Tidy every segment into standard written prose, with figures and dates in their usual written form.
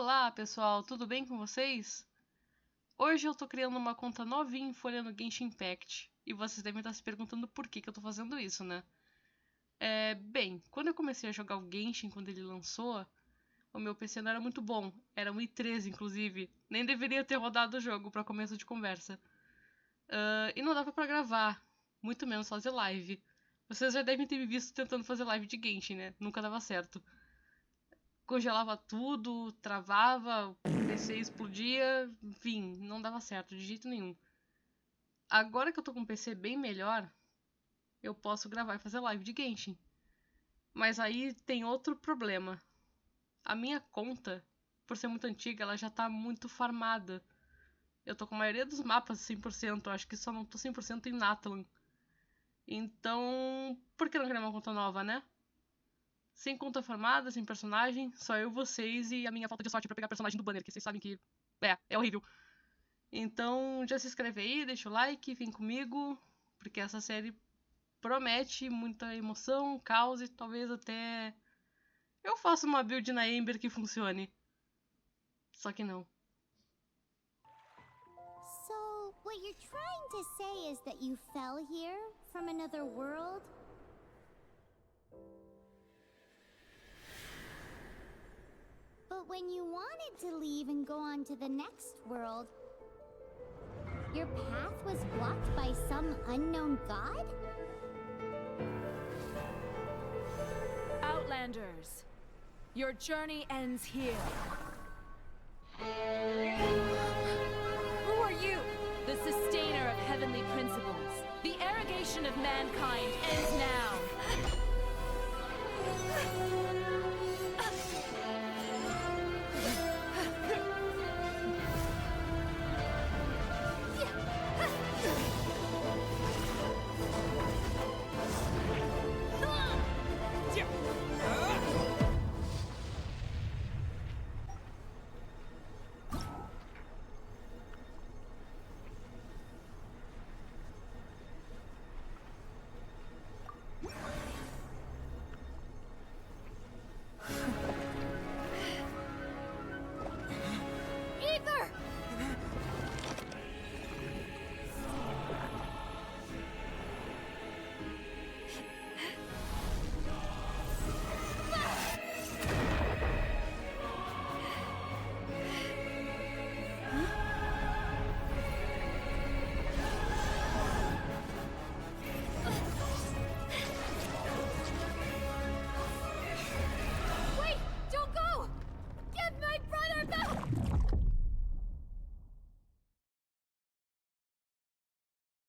Olá, pessoal, tudo bem com vocês? Hoje eu tô criando uma conta novinha em folha no Genshin Impact, e vocês devem estar se perguntando por que eu tô fazendo isso, né? Bem, quando eu comecei a jogar o Genshin quando ele lançou, o meu PC não era muito bom, era um i3 inclusive, nem deveria ter rodado o jogo pra começo de conversa. E não dava pra gravar, muito menos fazer live. Vocês já devem ter me visto tentando fazer live de Genshin, né? Nunca dava certo. Congelava tudo, travava, o PC explodia, enfim, não dava certo de jeito nenhum. Agora que eu tô com um PC bem melhor, eu posso gravar e fazer live de Genshin. Mas aí tem outro problema. A minha conta, por ser muito antiga, ela já tá muito farmada. Eu tô com a maioria dos mapas 100%, acho que só não tô 100% em Natlan. Então, por que não criar uma conta nova, né? Sem conta formada, sem personagem, só eu, vocês e a minha falta de sorte pra pegar personagem do banner, que vocês sabem que é horrível. Então já se inscreve aí, deixa o like, vem comigo, porque essa série promete muita emoção, caos e talvez até eu faça uma build na Ember que funcione. Só que não. So, what you're trying to say is that you fell here from another world? But when you wanted to leave and go on to the next world, your path was blocked by some unknown god? Outlanders, your journey ends here. Who are you? The sustainer of heavenly principles. The arrogation of mankind ends now.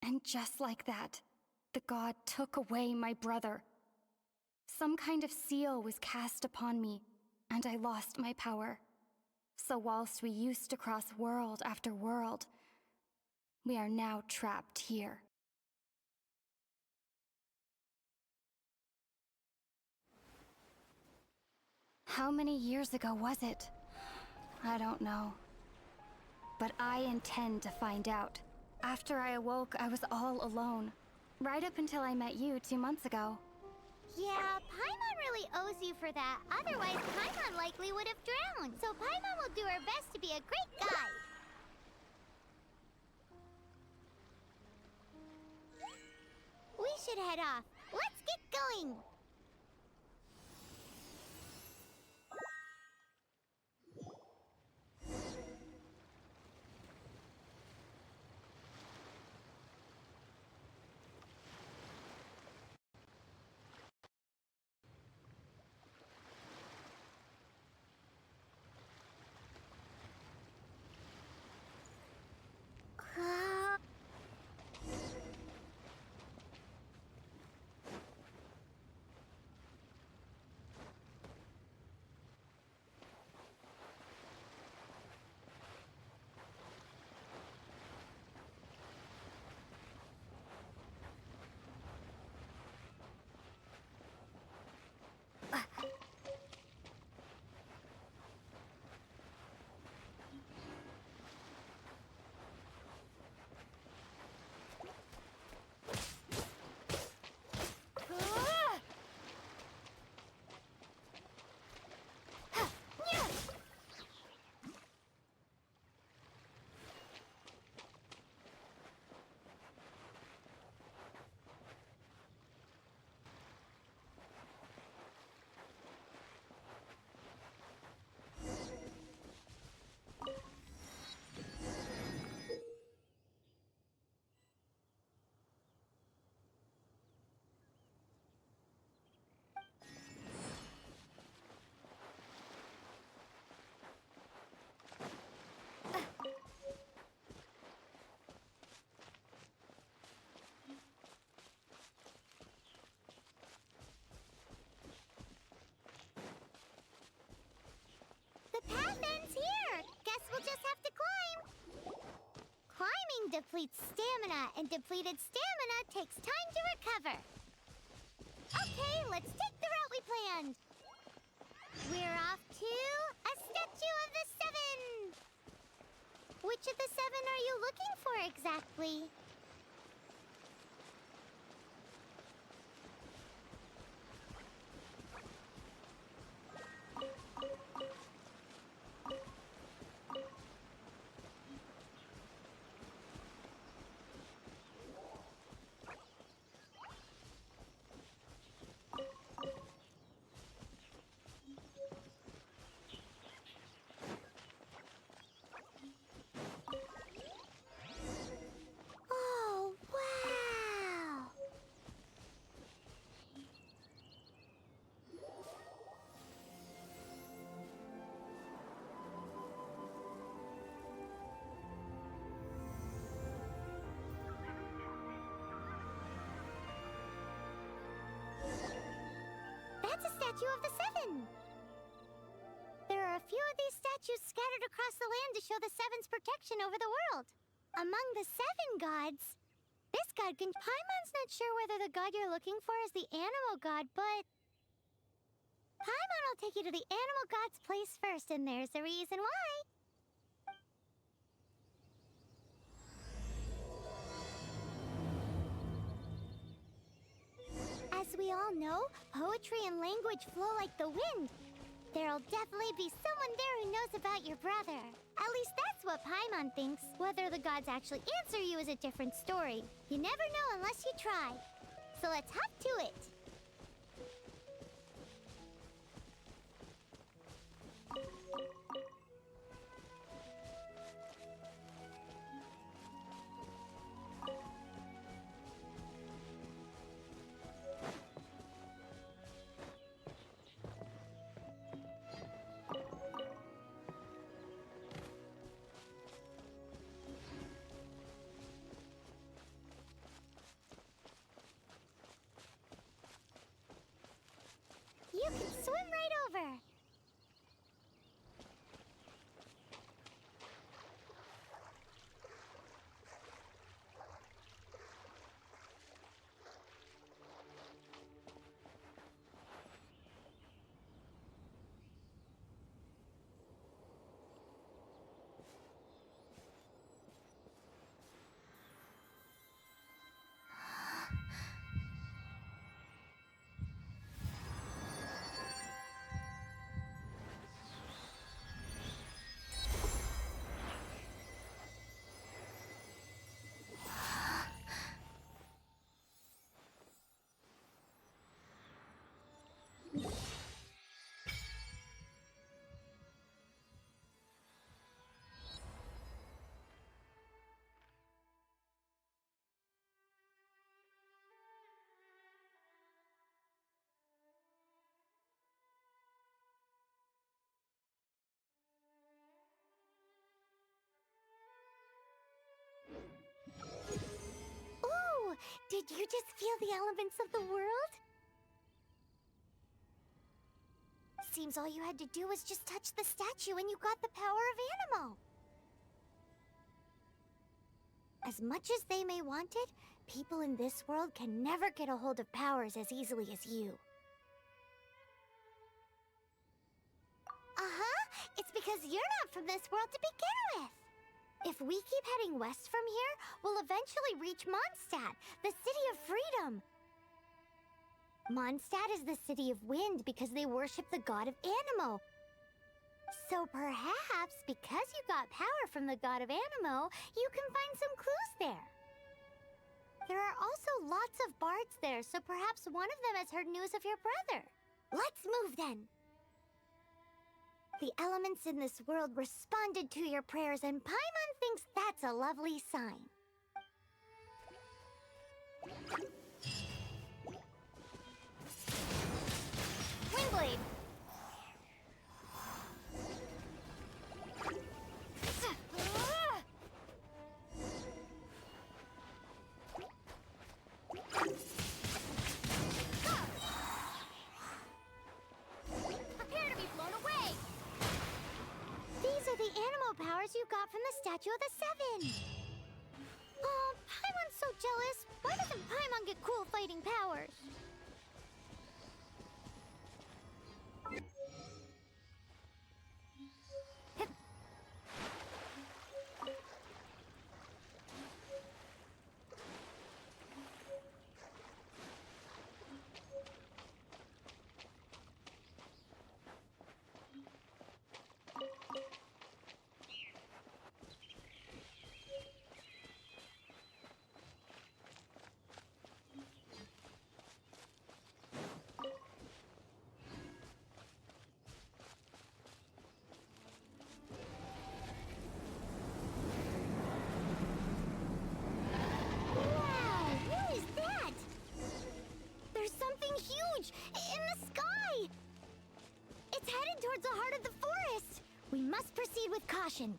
And just like that, the god took away my brother. Some kind of seal was cast upon me, and I lost my power. So whilst we used to cross world after world, we are now trapped here. How many years ago was it? I don't know. But I intend to find out. After I awoke, I was all alone. Right up until I met you 2 months ago. Yeah, Paimon really owes you for that. Otherwise, Paimon likely would have drowned. So Paimon will do her best to be a great guide. We should head off. Let's get going. depletes stamina, and depleted stamina takes time to recover. Okay, let's take the route we planned. We're off to a statue of the seven. Which of the seven are you looking for exactly? Oh, wow! That's a statue of the seven. There are a few of these statues scattered across the land to show the seven's protection over the world. Among the seven gods, this god can... Paimon's not sure whether the god you're looking for is the animal god, but... Paimon will take you to the animal god's place first, and there's the reason why. As we all know, poetry and language flow like the wind. There'll definitely be someone there who knows about your brother. At least that's what Paimon thinks. Whether the gods actually answer you is a different story. You never know unless you try. So let's hop to it. You can swim right over. Ooh, did you just feel the elements of the world? Seems all you had to do was just touch the statue and you got the power of Animo. As much as they may want it, people in this world can never get a hold of powers as easily as you. It's because you're not from this world to begin with. If we keep heading west from here, we'll eventually reach Mondstadt, the city of freedom. Mondstadt is the city of wind because they worship the god of Animo. So perhaps, because you got power from the god of Animo, you can find some clues there. There are also lots of bards there, so perhaps one of them has heard news of your brother. Let's move then. The elements in this world responded to your prayers, and Paimon thinks that's a lovely sign. Windblade! These are the animal powers you got from the Statue of the Seven. everyone's so jealous, why doesn't Paimon get cool fighting powers? Huge! In the sky! It's headed towards the heart of the forest! We must proceed with caution.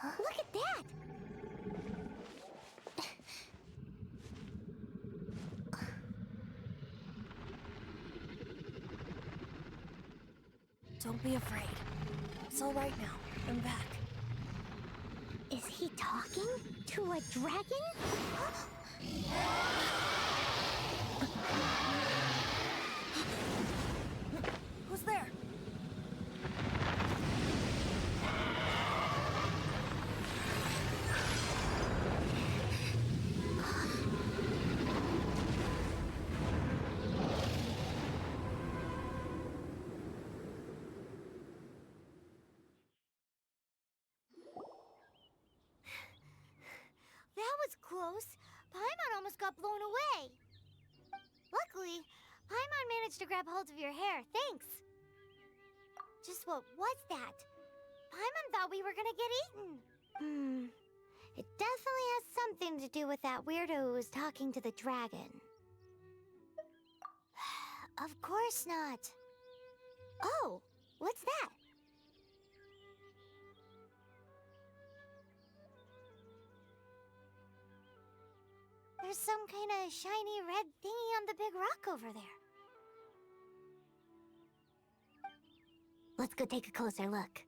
Look at that! Don't be afraid. It's all right now. I'm back. Is he talking to a dragon? Who's there? That was close. Paimon almost got blown away. Luckily, Paimon managed to grab hold of your hair. Thanks. Just what was that? Paimon thought we were gonna get eaten. It definitely has something to do with that weirdo who was talking to the dragon. Of course not. Oh, what's that? There's some kind of shiny red thingy on the big rock over there. Let's go take a closer look.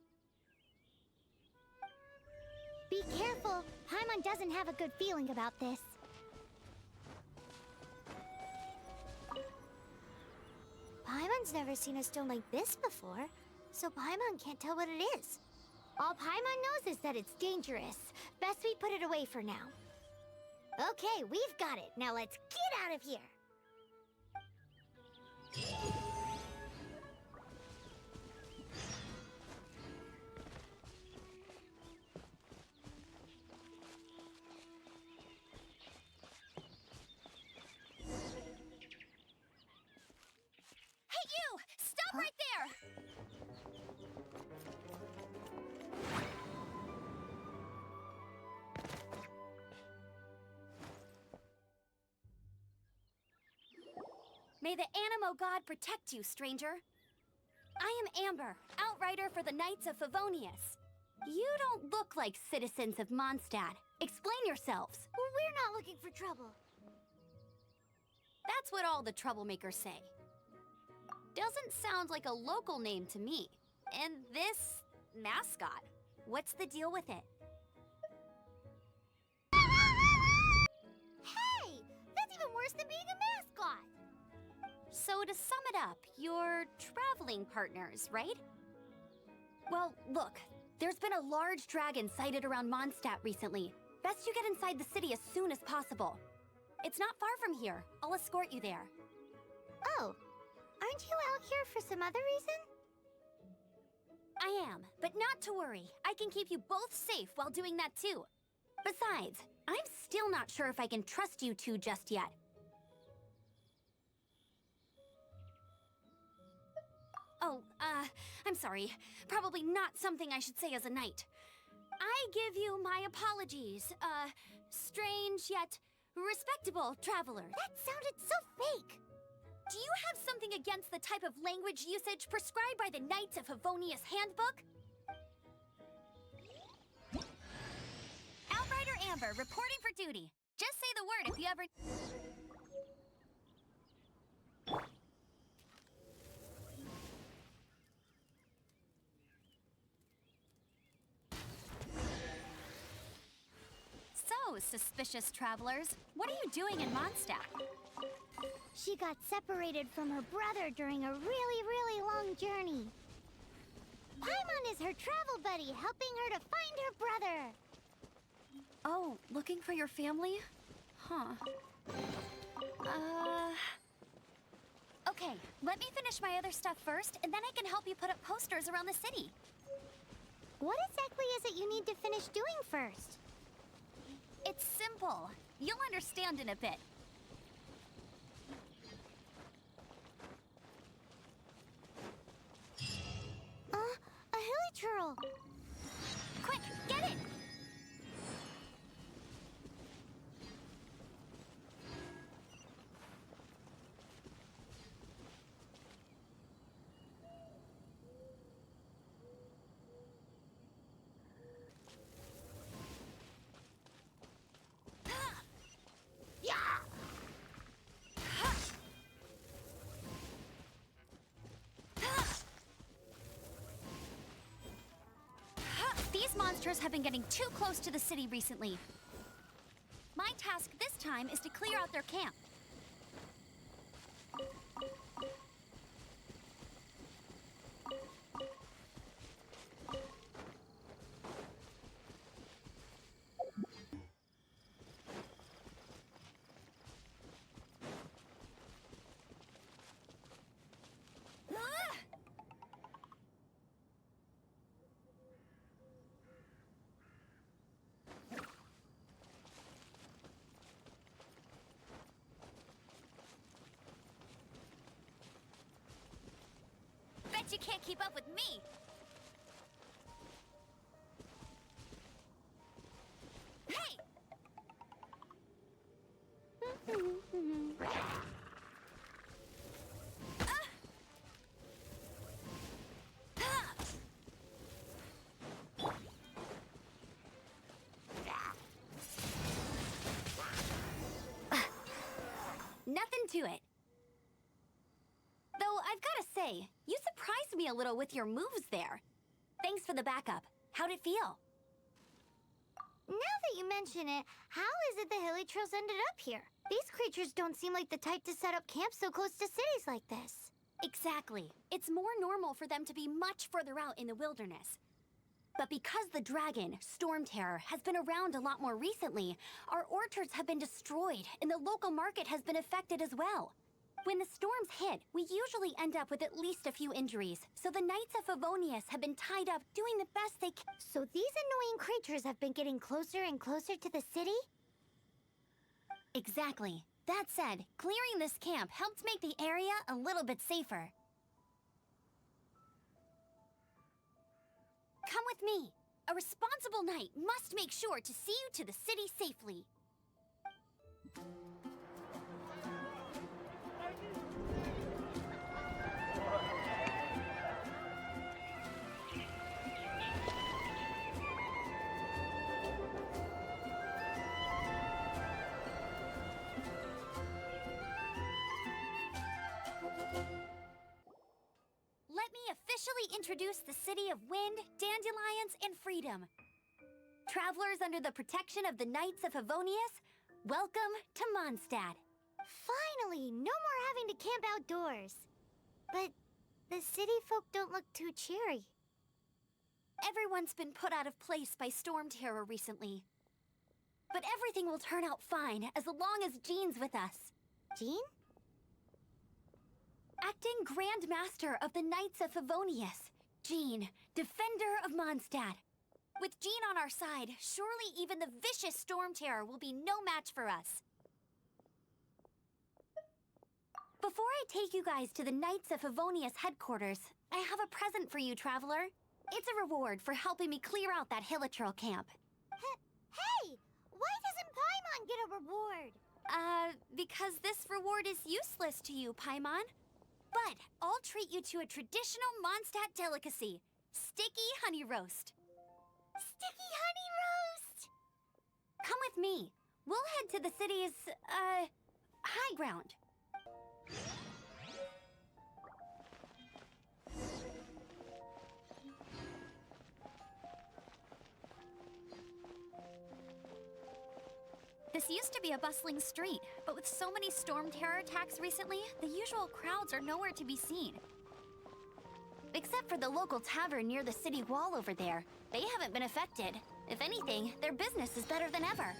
Be careful! Paimon doesn't have a good feeling about this. Paimon's never seen a stone like this before, so Paimon can't tell what it is. All Paimon knows is that it's dangerous. Best we put it away for now. Okay, we've got it. Now let's get out of here. Hey, you! Stop right there! May the Animo God protect you, stranger. I am Amber, outrider for the Knights of Favonius. You don't look like citizens of Mondstadt. Explain yourselves. Well, we're not looking for trouble. That's what all the troublemakers say. Doesn't sound like a local name to me. And this mascot, what's the deal with it? Hey! That's even worse than being a mascot! So to sum it up, you're traveling partners, right? Well, look, there's been a large dragon sighted around Mondstadt recently. Best you get inside the city as soon as possible. It's not far from here. I'll escort you there. Oh, aren't you out here for some other reason? I am, but not to worry. I can keep you both safe while doing that too. Besides, I'm still not sure if I can trust you two just yet. I'm sorry. Probably not something I should say as a knight. I give you my apologies, strange yet respectable traveler. That sounded so fake. Do you have something against the type of language usage prescribed by the Knights of Favonius Handbook? Outrider Amber, reporting for duty. Just say the word if you ever... So, suspicious travelers, what are you doing in Mondstadt? She got separated from her brother during a really long journey. Paimon is her travel buddy, helping her to find her brother. Oh, looking for your family? Huh. Okay, let me finish my other stuff first, and then I can help you put up posters around the city. What exactly is it you need to finish doing first? It's simple. You'll understand in a bit. A hilichurl. Quick, get it! These monsters have been getting too close to the city recently. My task this time is to clear out their camp. Bet you can't keep up with me! Hey! Nothing to it. Though I've gotta say, you surprised me a little with your moves there. Thanks for the backup. How'd it feel? Now that you mention it, how is it the hilichurls ended up here? These creatures don't seem like the type to set up camp so close to cities like this. Exactly. It's more normal for them to be much further out in the wilderness. But because the dragon, Storm Terror, has been around a lot more recently, our orchards have been destroyed and the local market has been affected as well. When the storms hit, we usually end up with at least a few injuries, so the Knights of Favonius have been tied up doing the best they can. So these annoying creatures have been getting closer and closer to the city? Exactly. That said, clearing this camp helped make the area a little bit safer. Come with me. A responsible knight must make sure to see you to the city safely. Let me officially introduce the city of wind, dandelions, and freedom. Travelers under the protection of the Knights of Favonius, welcome to Mondstadt. Finally, no more having to camp outdoors. But the city folk don't look too cheery. Everyone's been put out of place by storm terror recently. But everything will turn out fine as long as Jean's with us. Jean? Acting Grand Master of the Knights of Favonius, Jean, Defender of Mondstadt. With Jean on our side, surely even the vicious storm terror will be no match for us. Before I take you guys to the Knights of Favonius headquarters, I have a present for you, Traveler. It's a reward for helping me clear out that Hilichurl camp. Hey! Why doesn't Paimon get a reward? Because this reward is useless to you, Paimon. But I'll treat you to a traditional Mondstadt delicacy, sticky honey roast. Sticky honey roast! Come with me. We'll head to the city's, high ground. This used to be a bustling street, but with so many storm terror attacks recently, the usual crowds are nowhere to be seen. Except for the local tavern near the city wall over there. They haven't been affected. If anything, their business is better than ever.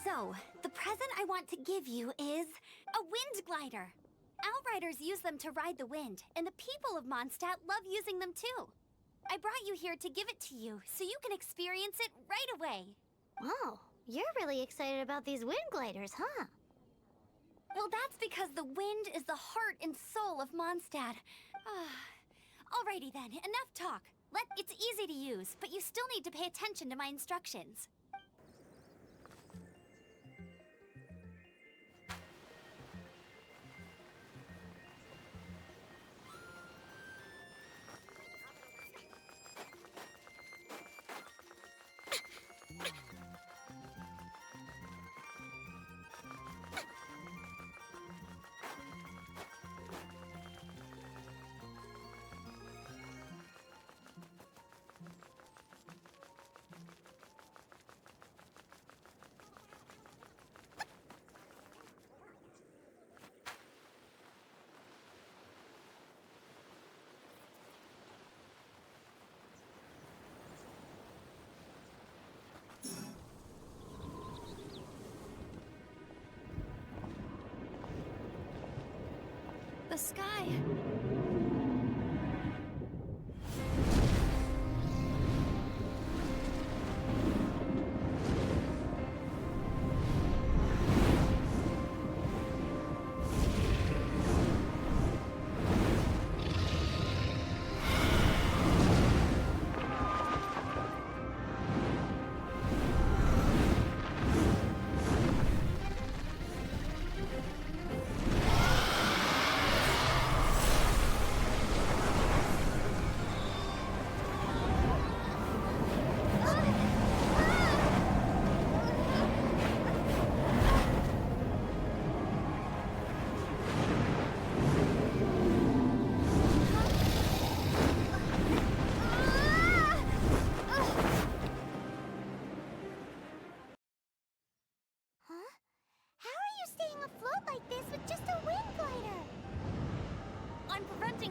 So, the present I want to give you is a wind glider. Outriders use them to ride the wind, and the people of Mondstadt love using them too. I brought you here to give it to you, so you can experience it right away. Oh, you're really excited about these wind gliders, huh? Well, that's because the wind is the heart and soul of Mondstadt. Alrighty then, enough talk. It's easy to use, but you still need to pay attention to my instructions. The sky.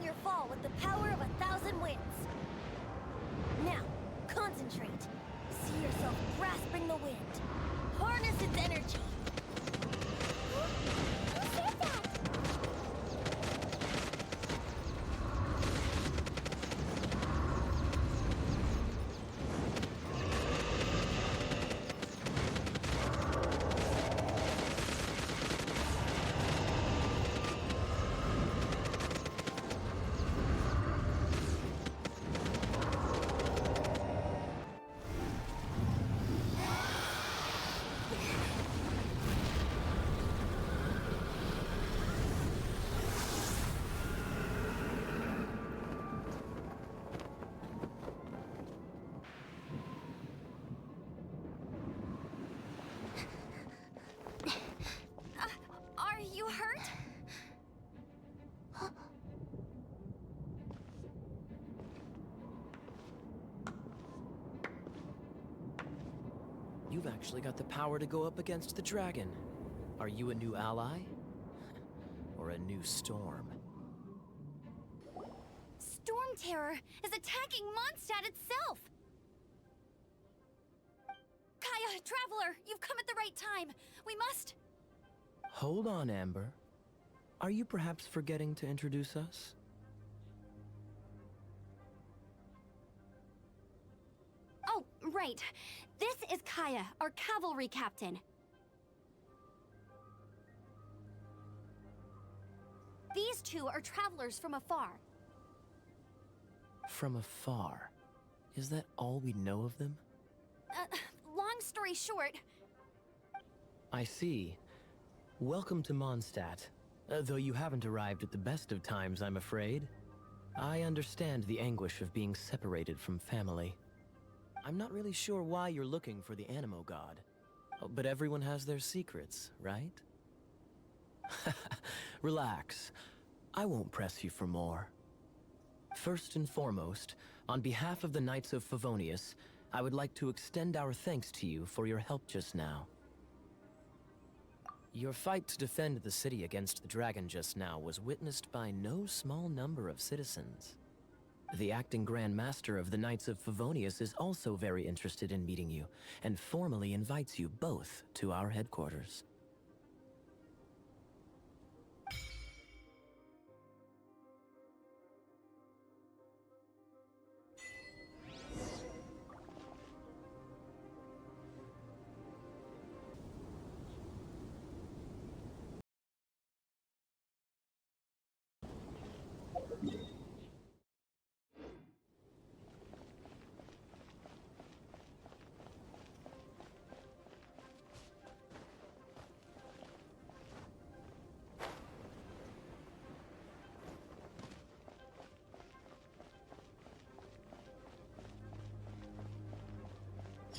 Your fall with the power of 1,000 winds. Now, concentrate. See yourself grasping the wind. Harness its energy. Who said that? you've actually got the power to go up against the dragon. Are you a new ally? Or a new storm? Storm Terror is attacking Mondstadt itself! Kaya, Traveler, you've come at the right time. We must... Hold on, Amber. Are you perhaps forgetting to introduce us? Oh, right. This is Kaya, our cavalry captain. These two are travelers from afar. From afar? Is that all we know of them? Long story short... I see. Welcome to Mondstadt. Though you haven't arrived at the best of times, I'm afraid. I understand the anguish of being separated from family. I'm not really sure why you're looking for the Animo God. But everyone has their secrets, right? Relax. I won't press you for more. First and foremost, on behalf of the Knights of Favonius, I would like to extend our thanks to you for your help just now. Your fight to defend the city against the dragon just now was witnessed by no small number of citizens. The acting Grand Master of the Knights of Favonius is also very interested in meeting you, and formally invites you both to our headquarters.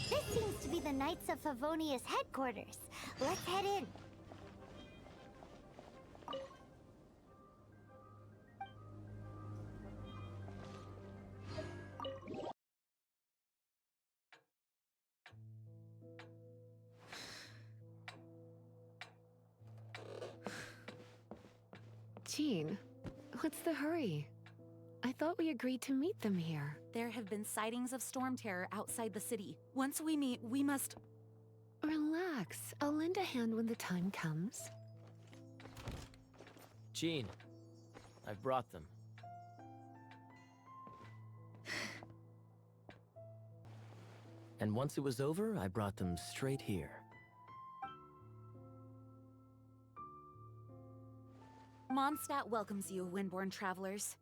This seems to be the Knights of Favonius headquarters. Let's head in. Jean, what's the hurry? I thought we agreed to meet them here. There have been sightings of storm terror outside the city. Once we meet, we must... Relax. I'll lend a hand when the time comes. Jean, I've brought them. And once it was over, I brought them straight here. Mondstadt welcomes you, Windborn travelers.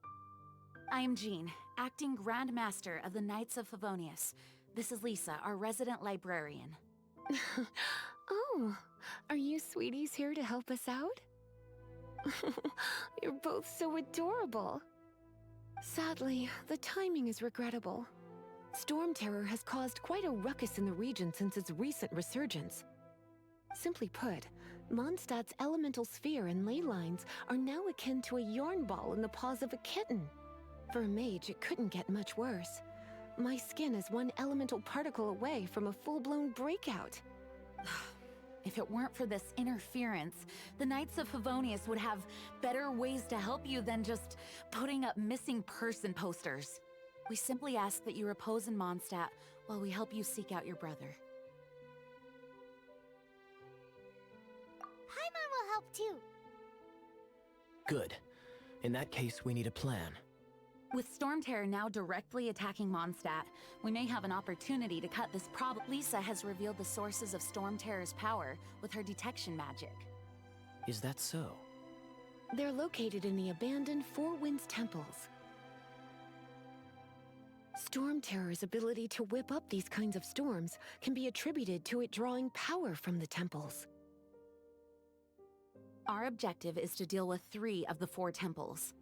I am Jean, acting Grand Master of the Knights of Favonius. This is Lisa, our resident librarian. Oh, are you sweeties here to help us out? You're both so adorable. Sadly, the timing is regrettable. Storm Terror has caused quite a ruckus in the region since its recent resurgence. Simply put, Mondstadt's elemental sphere and ley lines are now akin to a yarn ball in the paws of a kitten. For a mage, it couldn't get much worse. My skin is one elemental particle away from a full-blown breakout. If it weren't for this interference, the Knights of Favonius would have better ways to help you than just putting up missing person posters. We simply ask that you repose in Mondstadt while we help you seek out your brother. Paimon will help too. Good. In that case, we need a plan. With Storm Terror now directly attacking Mondstadt, we may have an opportunity to cut this problem. Lisa has revealed the sources of Storm Terror's power with her detection magic. Is that so? They're located in the abandoned Four Winds temples. Storm Terror's ability to whip up these kinds of storms can be attributed to it drawing power from the temples. Our objective is to deal with 3 of the 4 temples.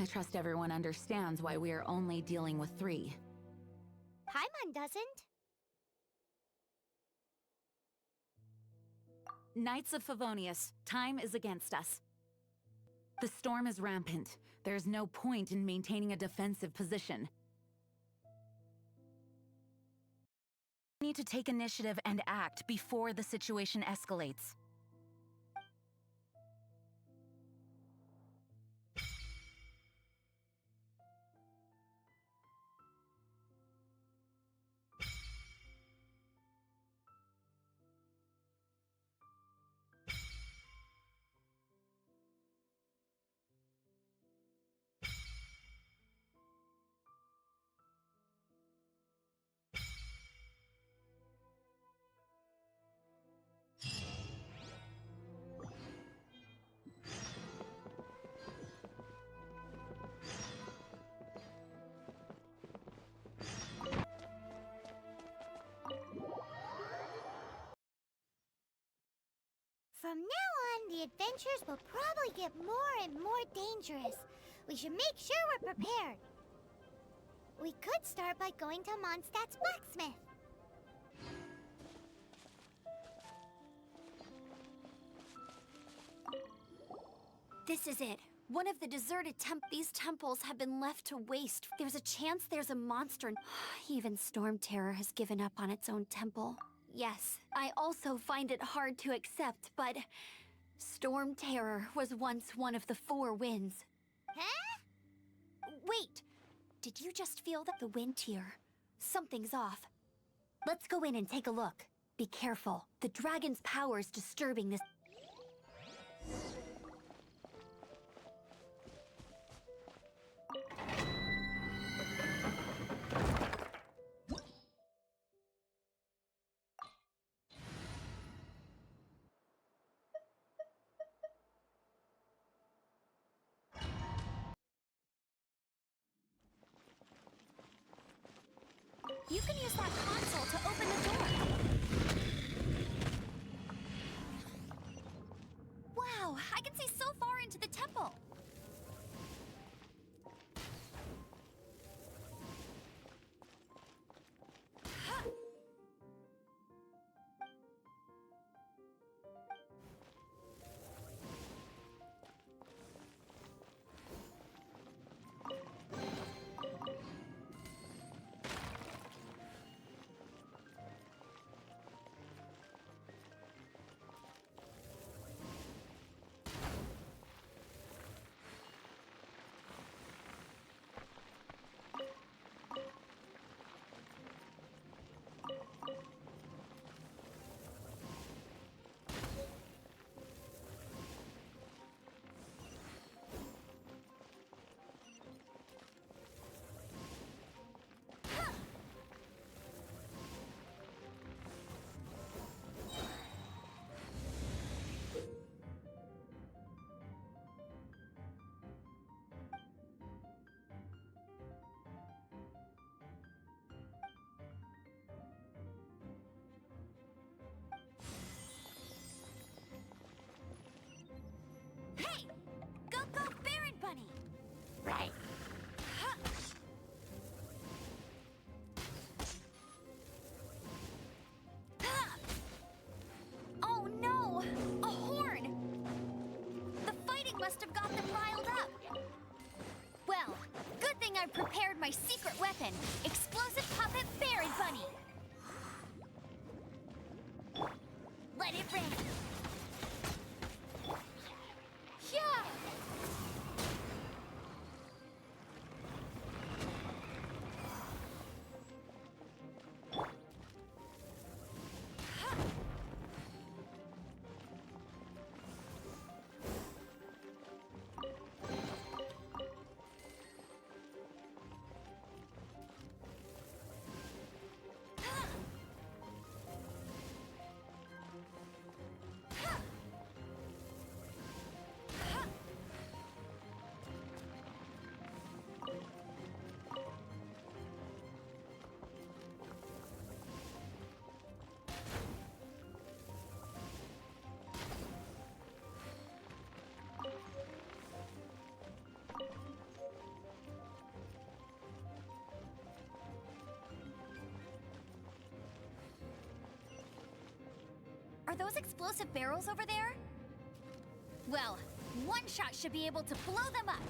I trust everyone understands why we are only dealing with 3. Paimon doesn't. Knights of Favonius, time is against us. The storm is rampant. There's no point in maintaining a defensive position. Need to take initiative and act before the situation escalates. From now on, the adventures will probably get more and more dangerous. We should make sure we're prepared. We could start by going to Mondstadt's blacksmith. This is it. One of the deserted these temples have been left to waste. There's a chance there's a monster. Even Storm Terror has given up on its own temple. Yes, I also find it hard to accept, but Storm Terror was once one of the 4 winds. Huh? Wait! Did you just feel that the wind here? Something's off. Let's go in and take a look. Be careful. The dragon's power is disturbing this. You can use that console to open the door. Wow, I can see so far into the temple. Hey! Go, go, Baron Bunny! Right. Oh no! A horn! The fighting must have got them riled up. Well, good thing I prepared my secret weapon, explosive puppet Baron Bunny. Let it rain. Yeah! Are those explosive barrels over there? Well, one shot should be able to blow them up.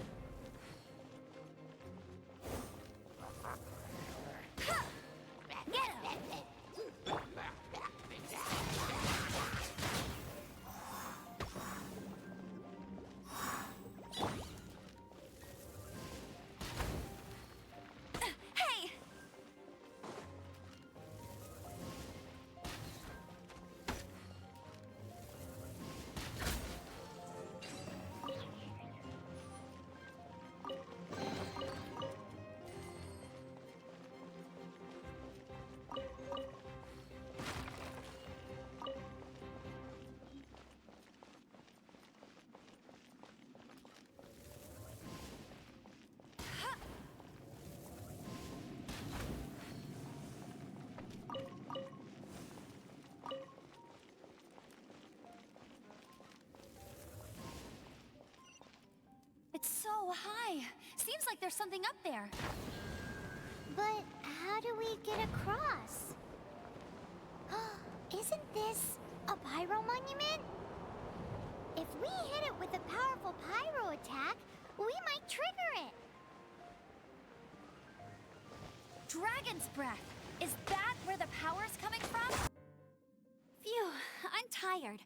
Ha! Get him! seems like there's something up there. But how do we get across? Isn't this a pyro monument? If we hit it with a powerful pyro attack, we might trigger it. Dragon's breath. Is that where the power's coming from? Phew, I'm tired.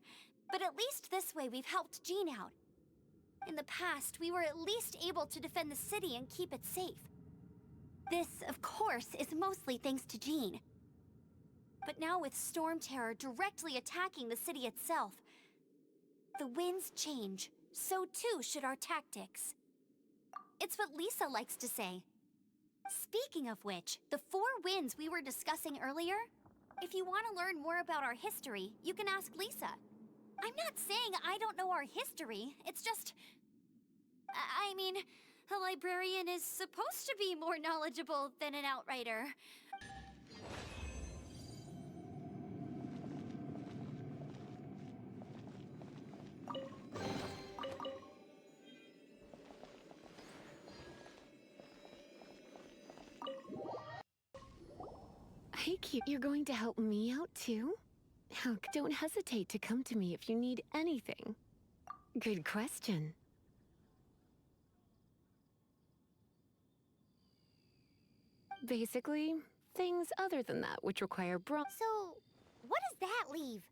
But at least this way we've helped Jean out. In the past, we were at least able to defend the city and keep it safe. This, of course, is mostly thanks to Jean. But now with Storm Terror directly attacking the city itself, the winds change, so too should our tactics. It's what Lisa likes to say. Speaking of which, the 4 winds we were discussing earlier, if you want to learn more about our history, you can ask Lisa. I'm not saying I don't know our history, it's just... I mean, a librarian is supposed to be more knowledgeable than an outrider. Hey, cute, you're going to help me out too? Don't hesitate to come to me if you need anything. Good question. Basically, things other than that which require So, what does that leave?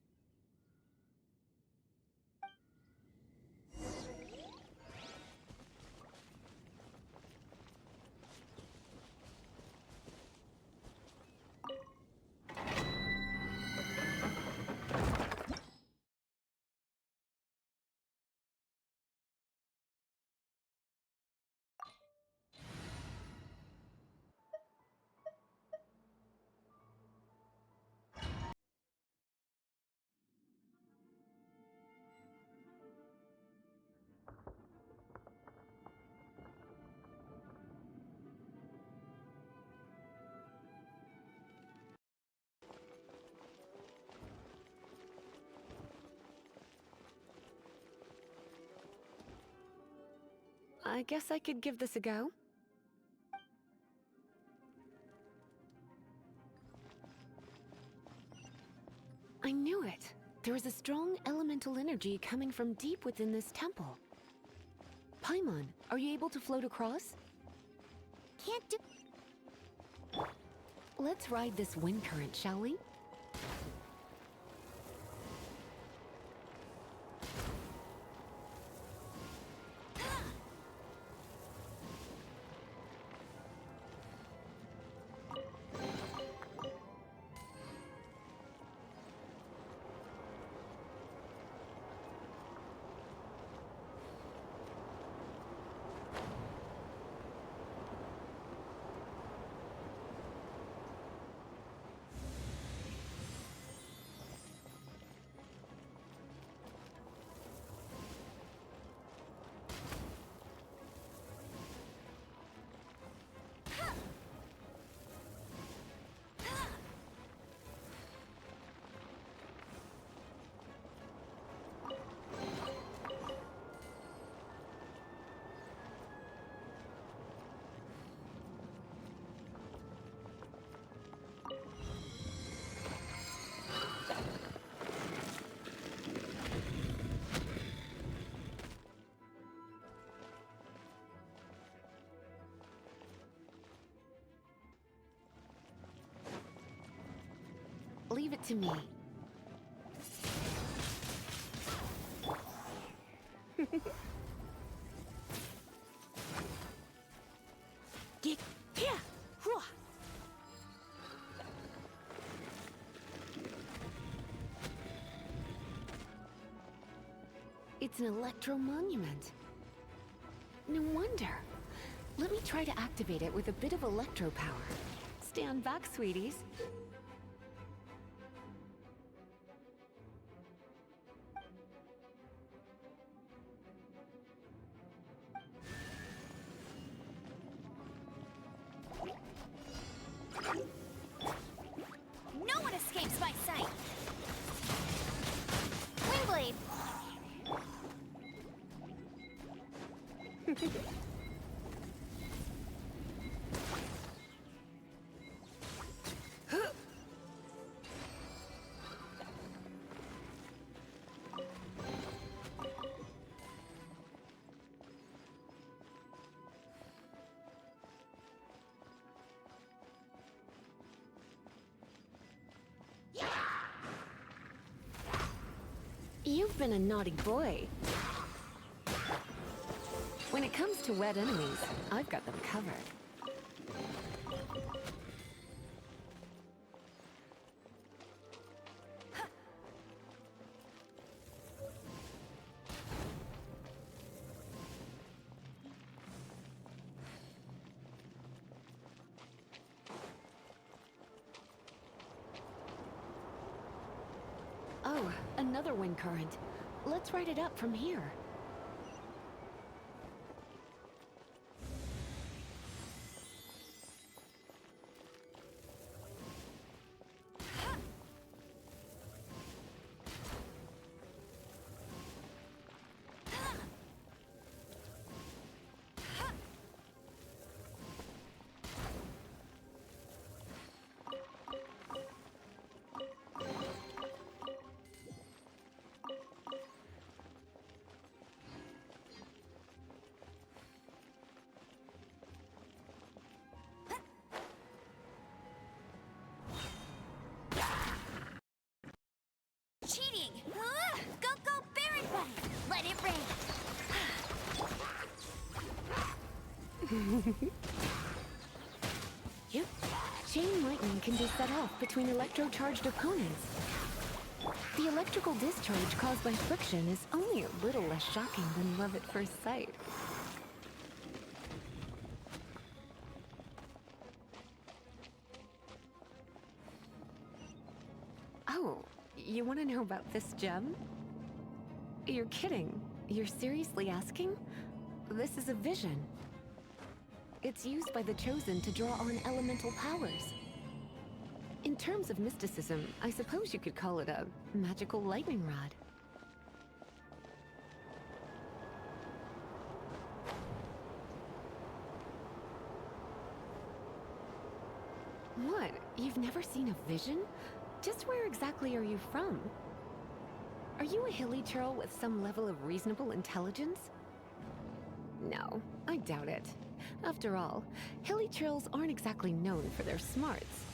I guess I could give this a go. I knew it. There is a strong elemental energy coming from deep within this temple. Paimon, are you able to float across? Can't do... Let's ride this wind current, shall we? Leave it to me. Get here! It's an electro monument. No wonder. Let me try to activate it with a bit of electro power. Stand back, sweeties. No one escapes my sight! Wingblade! You've been a naughty boy. When it comes to wet enemies, I've got them covered. Oh, another wind current. Let's ride it up from here. Cheating! Go, go, Baron Bunny! Let it rain! Yep. Chain lightning can be set off between electro-charged opponents. The electrical discharge caused by friction is only a little less shocking than love at first sight. Oh, you want to know about this gem? You're kidding. You're seriously asking? This is a vision. It's used by the Chosen to draw on elemental powers. In terms of mysticism, I suppose you could call it a magical lightning rod. What? You've never seen a vision? Just where exactly are you from? Are you a hilly churl with some level of reasonable intelligence? No, I doubt it. After all, hilly churls aren't exactly known for their smarts.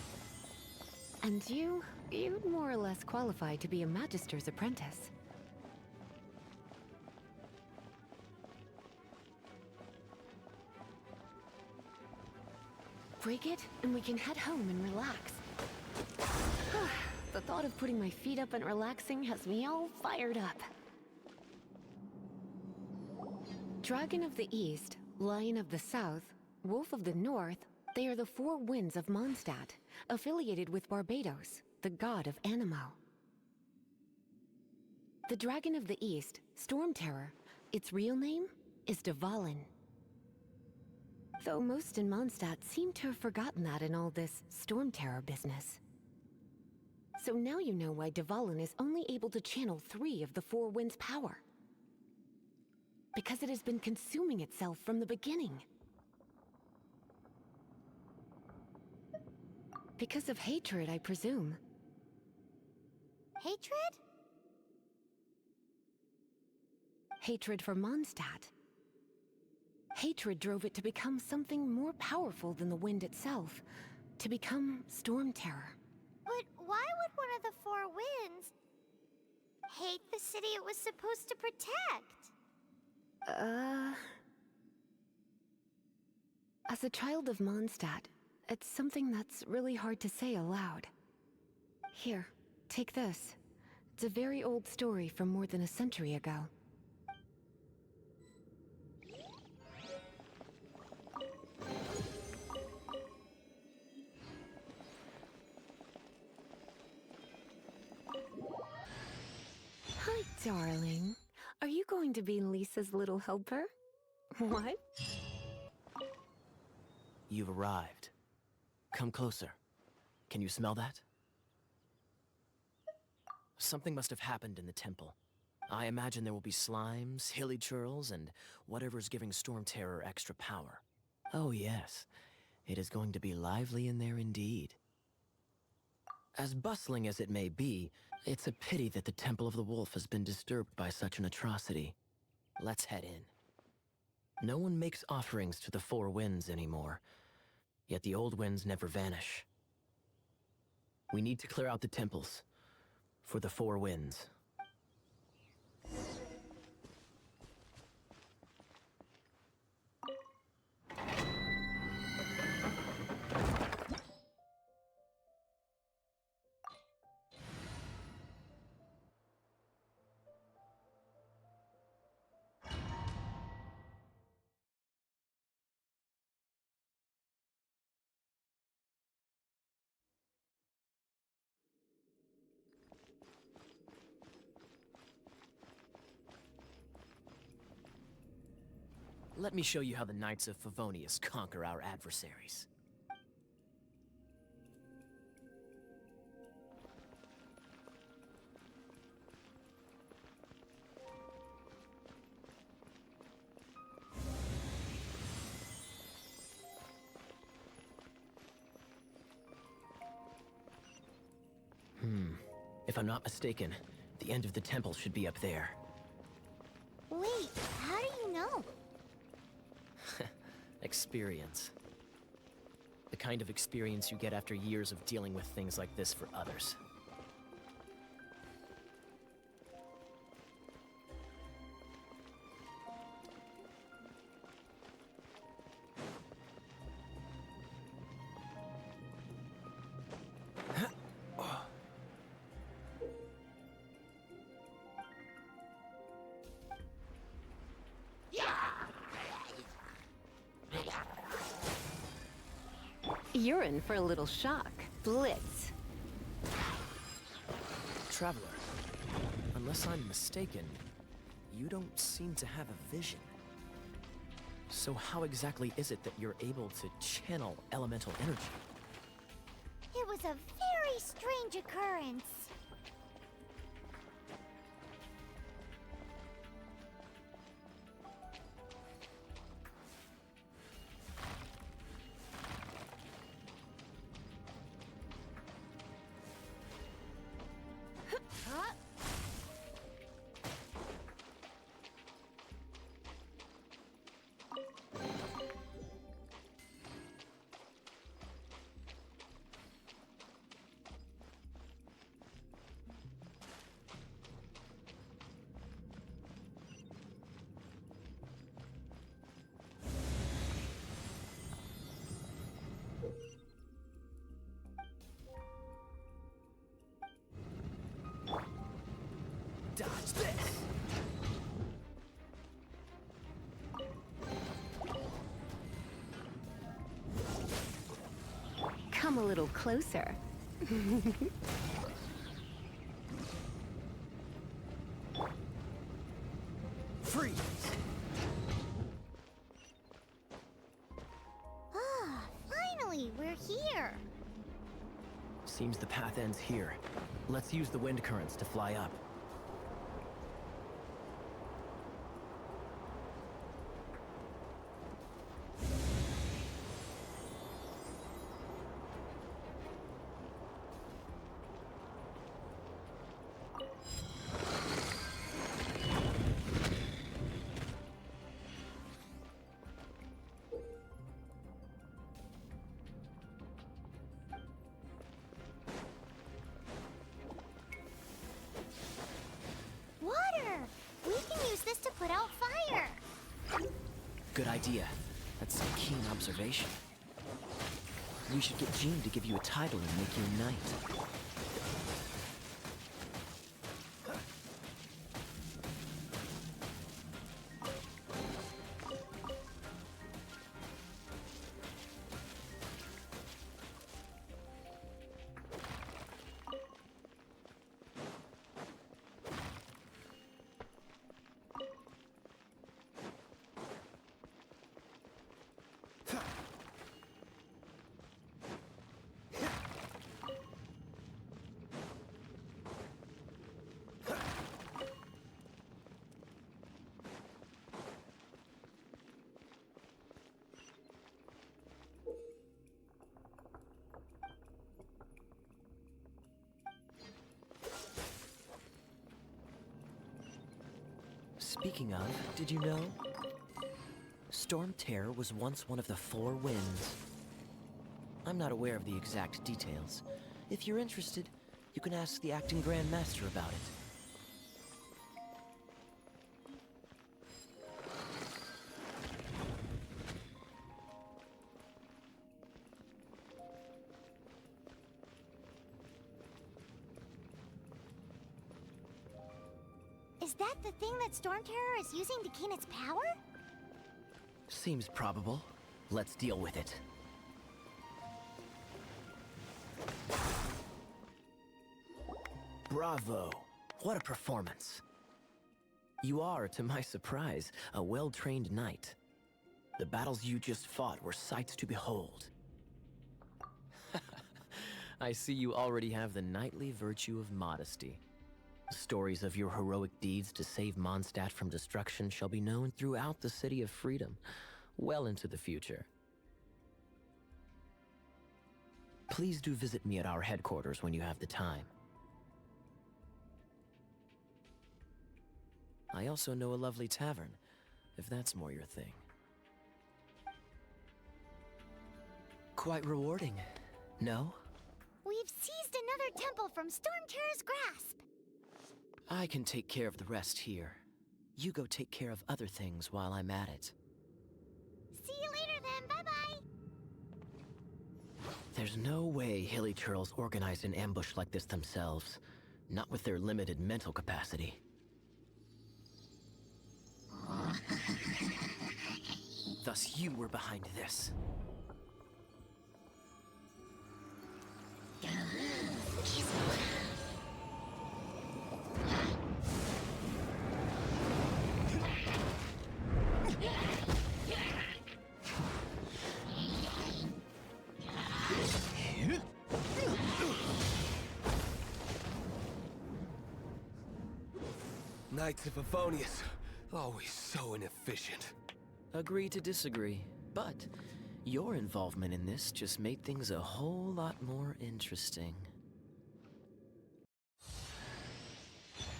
And you'd more or less qualify to be a magister's apprentice. Break it, and we can head home and relax. The thought of putting my feet up and relaxing has me all fired up. Dragon of the East, Lion of the South, Wolf of the North, they are the four winds of Mondstadt, affiliated with Barbados, the god of Anemo. The Dragon of the East, Storm Terror, its real name is Dvalin. Though most in Mondstadt seem to have forgotten that in all this Storm Terror business. So now you know why Dvalin is only able to channel 3 of the four winds' power. Because it has been consuming itself from the beginning. Because of hatred, I presume. Hatred? Hatred for Mondstadt. Hatred drove it to become something more powerful than the wind itself. To become Storm Terror. But why would one of the four winds hate the city it was supposed to protect? As a child of Mondstadt, it's something that's really hard to say aloud. Here, take this. It's a very old story from more than a century ago. Hi, darling. Are you going to be Lisa's little helper? What? You've arrived. Come closer. Can you smell that? Something must have happened in the temple. I imagine there will be slimes, hilly churls, and whatever's giving Storm Terror extra power. Oh yes, it is going to be lively in there indeed. As bustling as it may be, it's a pity that the Temple of the Wolf has been disturbed by such an atrocity. Let's head in. No one makes offerings to the four winds anymore, yet the old winds never vanish. We need to clear out the temples for the four winds. Let me show you how the Knights of Favonius conquer our adversaries. If I'm not mistaken, the end of the temple should be up there. Wait, how do you know? Experience. The kind of experience you get after years of dealing with things like this for others. You're in for a little shock. Blitz. Traveler, unless I'm mistaken, you don't seem to have a vision. So how exactly is it that you're able to channel elemental energy? It was a very strange occurrence. Dodge this! Come a little closer. Freeze! Ah, finally, we're here. Seems the path ends here. Let's use the wind currents to fly up. Water! We can use this to put out fire. Good idea. That's some keen observation. We should get Jean to give you a title and make you a knight. Speaking of, did you know? Storm Terror was once one of the Four Winds. I'm not aware of the exact details. If you're interested, you can ask the acting Grand Master about it. Is that the thing that Storm Terror is using to gain its power? Seems probable. Let's deal with it. Bravo! What a performance! You are, to my surprise, a well-trained knight. The battles you just fought were sights to behold. I see you already have the knightly virtue of modesty. Stories of your heroic deeds to save Mondstadt from destruction shall be known throughout the City of Freedom, well into the future. Please do visit me at our headquarters when you have the time. I also know a lovely tavern, if that's more your thing. Quite rewarding, no? We've seized another temple from Storm Terror's grasp. I can take care of the rest here. You go take care of other things while I'm at it. See you later then, bye-bye. There's no way Hilly Churls organized an ambush like this themselves. Not with their limited mental capacity. Thus you were behind this. Knights of Favonius, always so inefficient. Agree to disagree, but your involvement in this just made things a whole lot more interesting.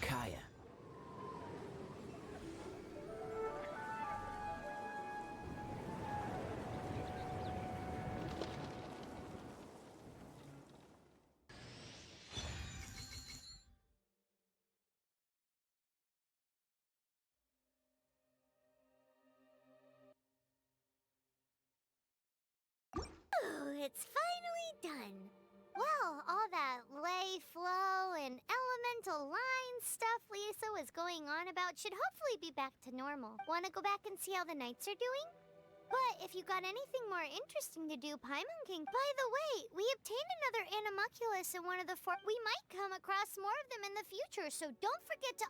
Kaya. It's finally done. Well, all that lay, flow, and elemental line stuff Lisa was going on about should hopefully be back to normal. Want to go back and see how the knights are doing? But if you got anything more interesting to do, Paimon King, by the way, we obtained another animalculus in one of the we might come across more of them in the future, so don't forget to